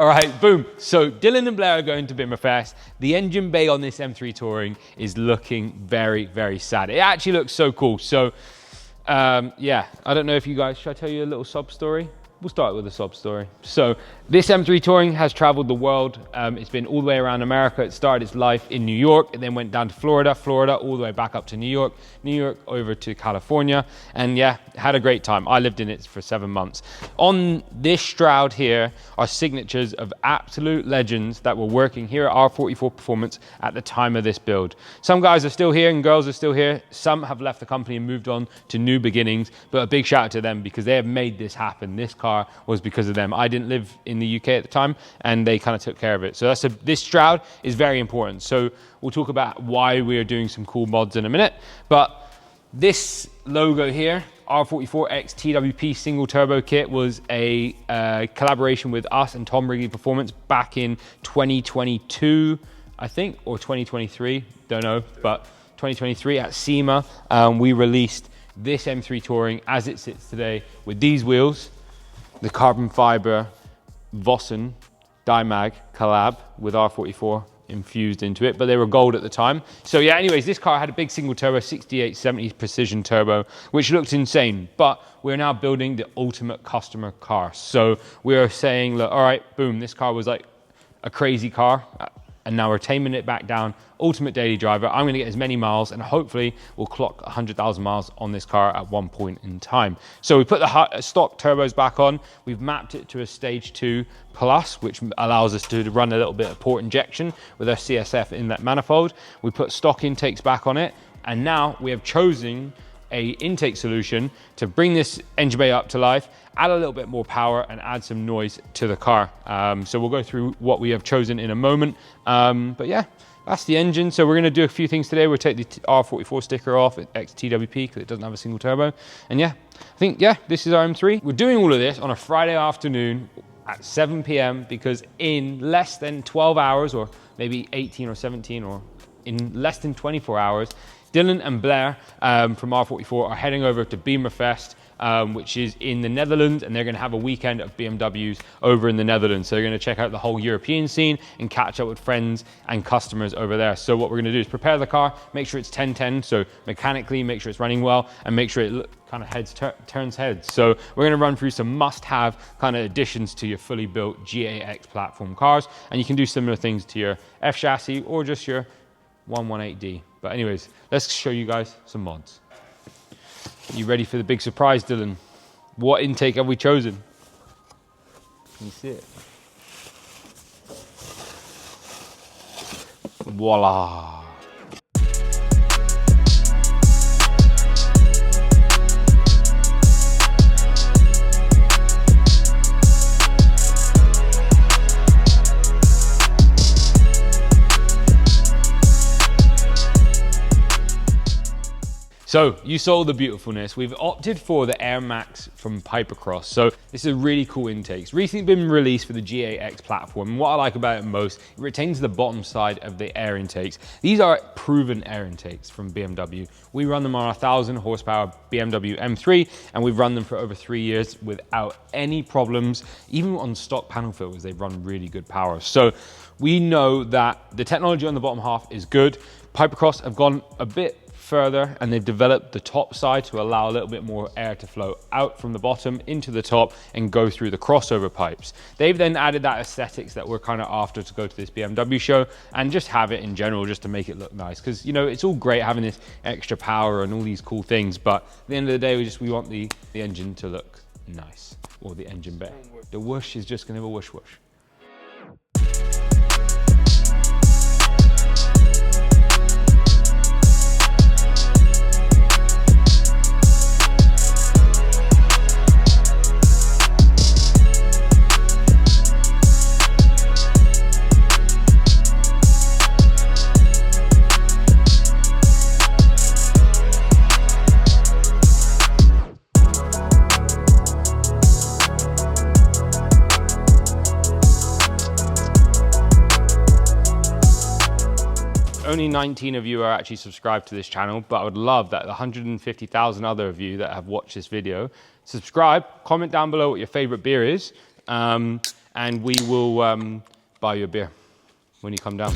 All right, boom. So Dylan and Blair are going to BimmerFest. The engine bay on this M3 Touring is looking very, very sad. It actually looks so cool. So yeah, I don't know if you guys, should I tell you a little sob story? We'll start with a sob story. So this M3 Touring has traveled the world. It's been all the way around America. It started its life in New York. It then went down to Florida, all the way back up to New York over to California. And yeah, had a great time. I lived in it for 7 months. On this shroud here are signatures of absolute legends that were working here at R44 Performance at the time of this build. Some guys are still here and girls are still here. Some have left the company and moved on to new beginnings, but a big shout out to them because they have made this happen. This car was because of them. I didn't live in the UK at the time and they kind of took care of it. So this shroud is very important. So we'll talk about why we are doing some cool mods in a minute, but this logo here, R44X TWP single turbo kit, was a collaboration with us and Tom Wrigley Performance back in 2022, I think, or 2023, don't know, but 2023 at SEMA. We released this M3 Touring as it sits today with these wheels, the carbon fiber Vossen Dimag collab with R44 infused into it, but they were gold at the time. So yeah, anyways, this car had a big single turbo 6870 precision turbo, which looked insane, but we're now building the ultimate customer car. So we're saying, look, all right, boom, this car was like a crazy car, and now we're taming it back down. Ultimate daily driver. I'm going to get as many miles, and hopefully we'll clock 100,000 miles on this car at one point in time. So we put the stock turbos back on. We've mapped it to a stage 2 plus, which allows us to run a little bit of port injection with our CSF in that manifold. We put stock intakes back on it, and now we have chosen a intake solution to bring this engine bay up to life, add a little bit more power and add some noise to the car. So we'll go through what we have chosen in a moment. But yeah, that's the engine. So we're gonna do a few things today. We'll take the R44 sticker off at XTWP because it doesn't have a single turbo. And yeah, I think, yeah, this is our M3. We're doing all of this on a Friday afternoon at 7 p.m. because in less than 12 hours, or maybe 18 or 17, or in less than 24 hours, Dylan and Blair from R44 are heading over to BimmerFest, which is in the Netherlands, and they're going to have a weekend of BMWs over in the Netherlands. So they're going to check out the whole European scene and catch up with friends and customers over there. So what we're going to do is prepare the car, make sure it's 1010, so mechanically make sure it's running well, and make sure it kind of turns heads. So we're going to run through some must-have kind of additions to your fully built G8X platform cars, and you can do similar things to your F chassis or just your 118D. But anyways, let's show you guys some mods. You ready for the big surprise, Dylan? What intake have we chosen? Can you see it? Voila. So you saw the beautifulness. We've opted for the AirMax from Pipercross. So this is a really cool intake. It's recently been released for the G8X platform. And what I like about it most, it retains the bottom side of the air intakes. These are proven air intakes from BMW. We run them on a 1,000 horsepower BMW M3, and we've run them for over 3 years without any problems. Even on stock panel filters, they run really good power. So we know that the technology on the bottom half is good. Pipercross have gone a bit further, and they've developed the top side to allow a little bit more air to flow out from the bottom into the top and go through the crossover pipes. They've then added that aesthetics that we're kind of after to go to this BMW show and just have it in general just to make it look nice, because you know it's all great having this extra power and all these cool things, but at the end of the day we want the engine to look nice, or the engine bay. The whoosh is just gonna have a whoosh whoosh. Only 19 of you are actually subscribed to this channel, but I would love that 150,000 other of you that have watched this video subscribe, comment down below what your favorite beer is, and and we will buy you a beer when you come down.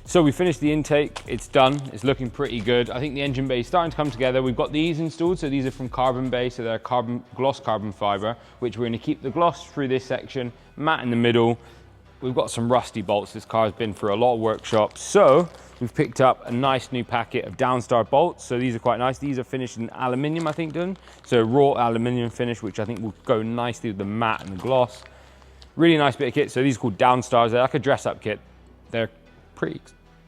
So we finished the intake, it's done, it's looking pretty good. I think the engine bay is starting to come together. We've got these installed, so these are from Carbon Bay, so they're gloss carbon fiber, which we're gonna keep the gloss through this section, matte in the middle. We've got some rusty bolts. This car's been through a lot of workshops. So we've picked up a nice new packet of Downstar bolts. So these are quite nice. These are finished in aluminium, I think, Dylan. So raw aluminium finish, which I think will go nicely with the matte and the gloss. Really nice bit of kit. So these are called Downstars. They're like a dress-up kit. They're pretty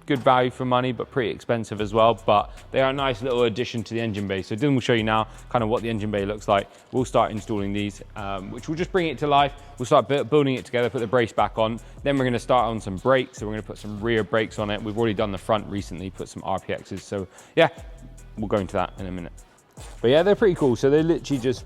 good value for money, but pretty expensive as well. But they are a nice little addition to the engine bay. So Dylan will show you now kind of what the engine bay looks like. We'll start installing these, which will just bring it to life. We'll start building it together, put the brace back on. Then we're gonna start on some brakes. So we're gonna put some rear brakes on it. We've already done the front recently, put some RPXs. So yeah, we'll go into that in a minute. But yeah, they're pretty cool. So they literally just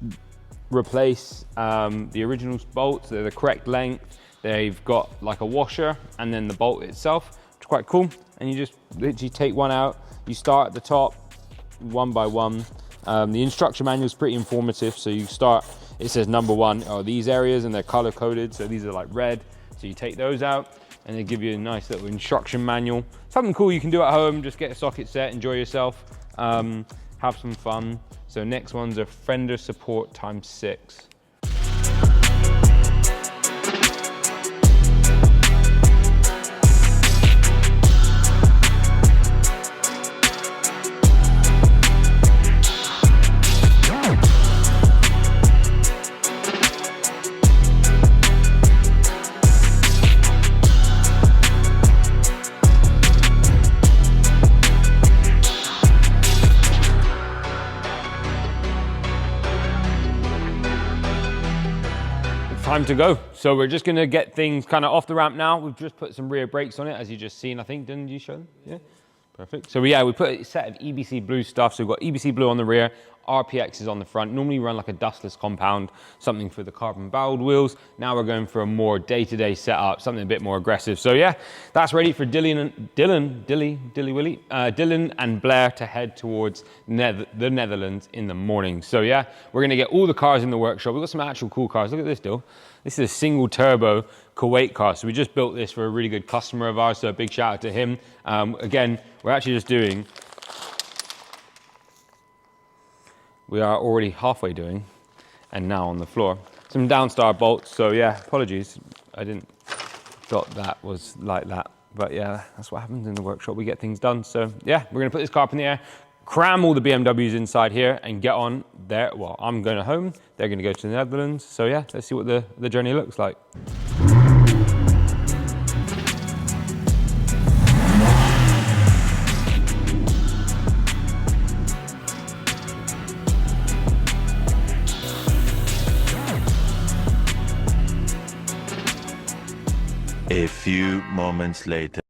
replace the original bolts. They're the correct length. They've got like a washer and then the bolt itself, which is quite cool. And you just literally take one out. You start at the top, one by one. The instruction manual is pretty informative. So you start, it says number 1 are these areas and they're color coded. So these are like red. So you take those out and they give you a nice little instruction manual. Something cool you can do at home, just get a socket set, enjoy yourself, have some fun. So next one's a fender support ×6. Time to go. So we're just gonna get things kind of off the ramp now. We've just put some rear brakes on it, as you just seen, I think. Didn't you show them? Yeah, perfect. So yeah, we put a set of EBC blue stuff. So we've got EBC blue on the rear, RPXs on the front. Normally run like a dustless compound, something for the carbon barreled wheels. Now we're going for a more day-to-day setup, something a bit more aggressive. So yeah, that's ready for Dylan and Blair to head towards the Netherlands in the morning. So yeah, we're gonna get all the cars in the workshop. We've got some actual cool cars. Look at this, Dill. This is a single turbo Kuwait car. So we just built this for a really good customer of ours. So a big shout out to him. Again, we're actually just doing, we are already halfway doing, and now on the floor, some Downstar bolts. So yeah, apologies. I didn't thought that was like that. But yeah, that's what happens in the workshop. We get things done. So yeah, we're gonna put this car up in the air, cram all the BMWs inside here and get on there. Well, I'm going home. They're gonna go to the Netherlands. So yeah, let's see what the journey looks like. A few moments later.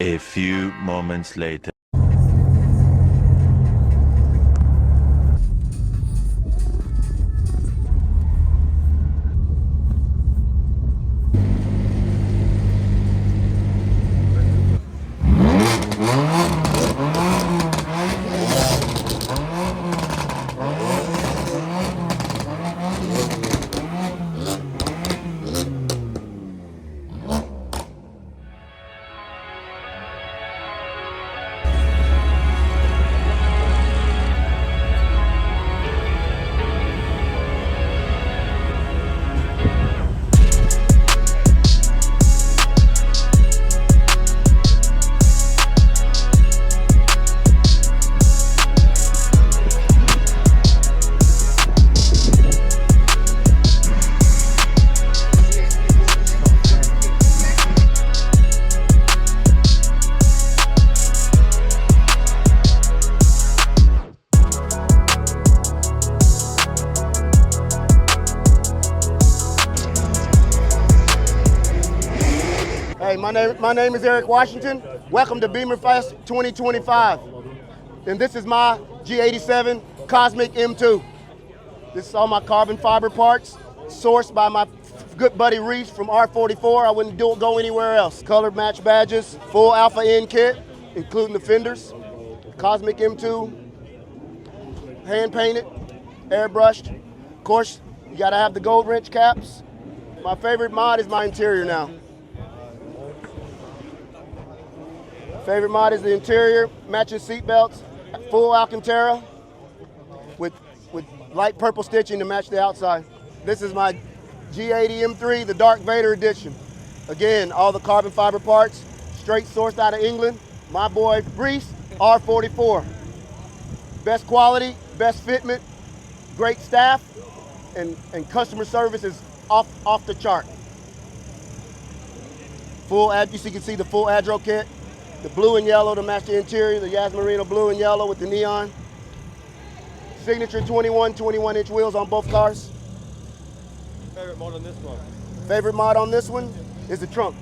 A few moments later. My name is Eric Washington. Welcome to BimmerFest 2025. And this is my G87 Cosmic M2. This is all my carbon fiber parts, sourced by my good buddy Reese from R44. I wouldn't go anywhere else. Color match badges, full Alpha N kit, including the fenders. Cosmic M2, hand painted, airbrushed. Of course, you gotta have the gold wrench caps. My favorite mod is my interior now. Favorite mod is the interior, matching seat belts, full Alcantara with light purple stitching to match the outside. This is my G80 M3, the Darth Vader edition. Again, all the carbon fiber parts, straight sourced out of England. My boy Reese, R44. Best quality, best fitment, great staff, and customer service is off the chart. You can see the full Adro kit, the blue and yellow to match the interior, the Yasmarino blue and yellow with the neon. Signature 21-inch wheels on both cars. Favorite mod on this one? Favorite mod on this one is the trunk.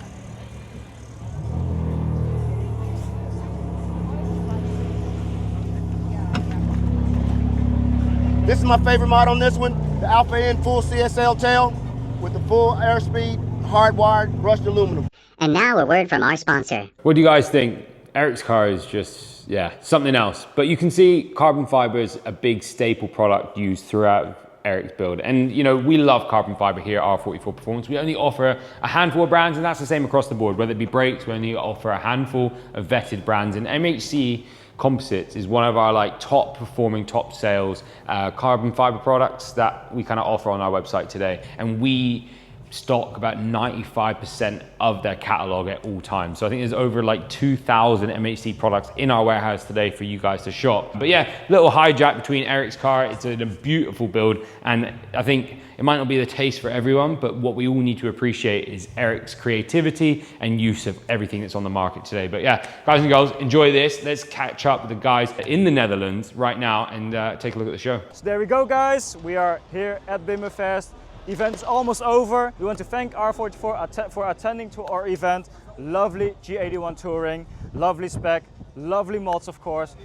This is my favorite mod on this one, the Alpha N full CSL tail with the full airspeed, hardwired, brushed aluminum. And now a word from our sponsor. What do you guys think? Eric's car is just, yeah, something else. But you can see carbon fiber is a big staple product used throughout Eric's build. And you know, we love carbon fiber here at R44 Performance. We only offer a handful of brands, and that's the same across the board. Whether it be brakes, we only offer a handful of vetted brands. And MHC Composites is one of our top performing, top sales carbon fiber products that we kind of offer on our website today. And we stock about 95% of their catalog at all times. So I think there's over 2,000 MHC products in our warehouse today for you guys to shop. But yeah, little hijack between Eric's car. It's a beautiful build, and I think it might not be the taste for everyone, but what we all need to appreciate is Eric's creativity and use of everything that's on the market today. But yeah, guys and girls, enjoy this. Let's catch up with the guys in the Netherlands right now and take a look at the show. So there we go, guys. We are here at BimmerFest. Event is almost over. We want to thank R44 for attending to our event. Lovely G81 Touring, lovely spec, lovely mods, of course.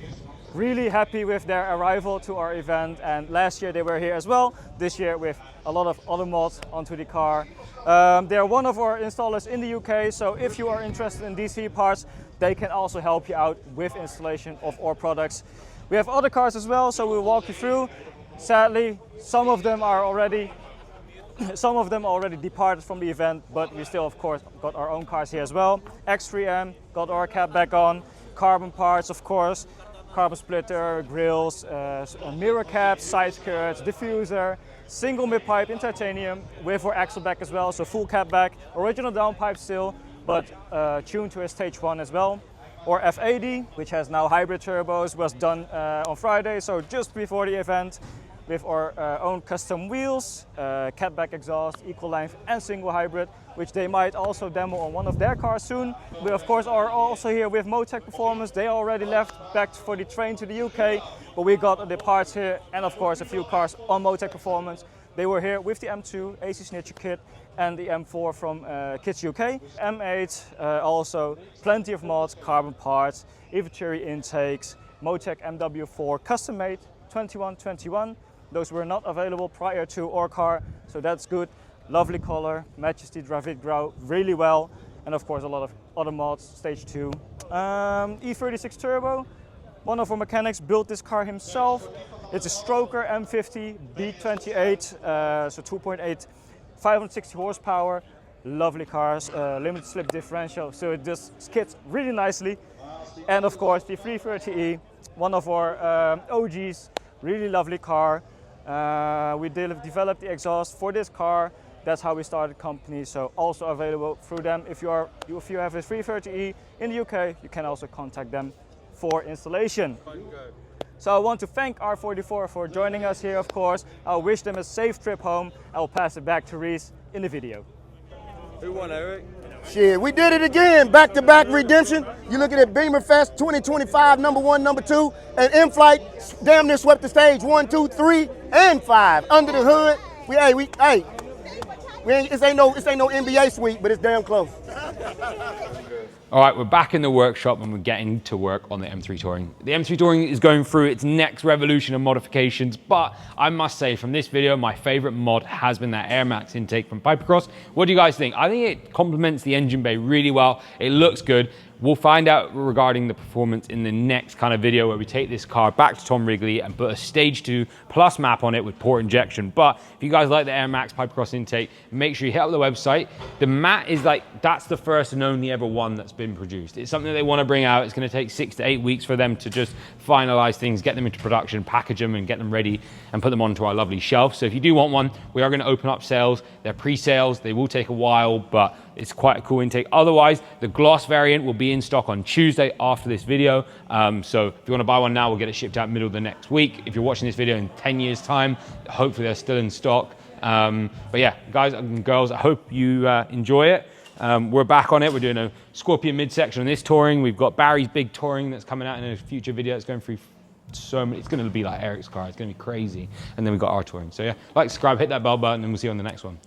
Really happy with their arrival to our event, and last year they were here as well. This year with a lot of other mods onto the car. They are one of our installers in the UK, so if you are interested in DC parts, they can also help you out with installation of our products. We have other cars as well, so we'll walk you through. Sadly, some of them already departed from the event, but we still, of course, got our own cars here as well. X3M, got our cap back on, carbon parts, of course, carbon splitter, grills, mirror caps, side skirts, diffuser, single mid pipe in titanium with our axle back as well, so full cap back, original downpipe still, but tuned to a stage 1 as well. Or F80, which has now hybrid turbos, was done on Friday, so just before the event, with our own custom wheels, catback exhaust, equal length and single hybrid, which they might also demo on one of their cars soon. We of course are also here with Motec Performance. They already left back for the train to the UK, but we got the parts here and of course a few cars on Motec Performance. They were here with the M2, AC Snitcher kit and the M4 from Kits UK. M8 also, plenty of mods, carbon parts, Evacherry intakes, Motec MW4 custom made 2121. Those were not available prior to our car, so that's good. Lovely color, matches the Dravid Grau really well. And of course a lot of other mods, stage 2. E36 Turbo, one of our mechanics built this car himself. It's a stroker M50 B28, so 2.8, 560 horsepower. Lovely cars, limited slip differential, so it just skids really nicely. And of course the 330e, one of our OGs, really lovely car. We developed the exhaust for this car. That's how we started the company, so also available through them. If you have a 330e in the UK, you can also contact them for installation. So I want to thank R44 for joining us here, of course. I'll wish them a safe trip home. I'll pass it back to Reese in the video. Who won, Eric? Shit, we did it again, back-to-back redemption. You looking at BimmerFest 2025, number 1, number 2, and In-Flight damn near swept the stage 1, 2, 3, and 5. Under the hood, This ain't no NBA suite, but it's damn close. All right, we're back in the workshop and we're getting to work on the M3 Touring. The M3 Touring is going through its next revolution of modifications, but I must say from this video, my favorite mod has been that AirMax intake from Pipercross. What do you guys think? I think it complements the engine bay really well. It looks good. We'll find out regarding the performance in the next kind of video where we take this car back to Tom Wrigley and put a stage 2 plus map on it with port injection. But if you guys like the AirMax Pipercross intake, make sure you hit up the website. The mat is like, that's the first and only ever one that's been produced. It's something they want to bring out. It's going to take 6 to 8 weeks for them to just finalize things, get them into production, package them and get them ready and put them onto our lovely shelf. So if you do want one, we are going to open up sales. They're pre-sales. They will take a while, but it's quite a cool intake. Otherwise, the gloss variant will be in stock on Tuesday after this video. So if you want to buy one now, we'll get it shipped out middle of the next week. If you're watching this video in 10 years time, hopefully they're still in stock. But yeah, guys and girls, I hope you enjoy it. We're back on it. We're doing a Scorpion midsection on this Touring. We've got Barry's big Touring that's coming out in a future video. It's going through so many, it's going to be like Eric's car. It's going to be crazy. And then we've got our Touring. So yeah, like, subscribe, hit that bell button, and we'll see you on the next one.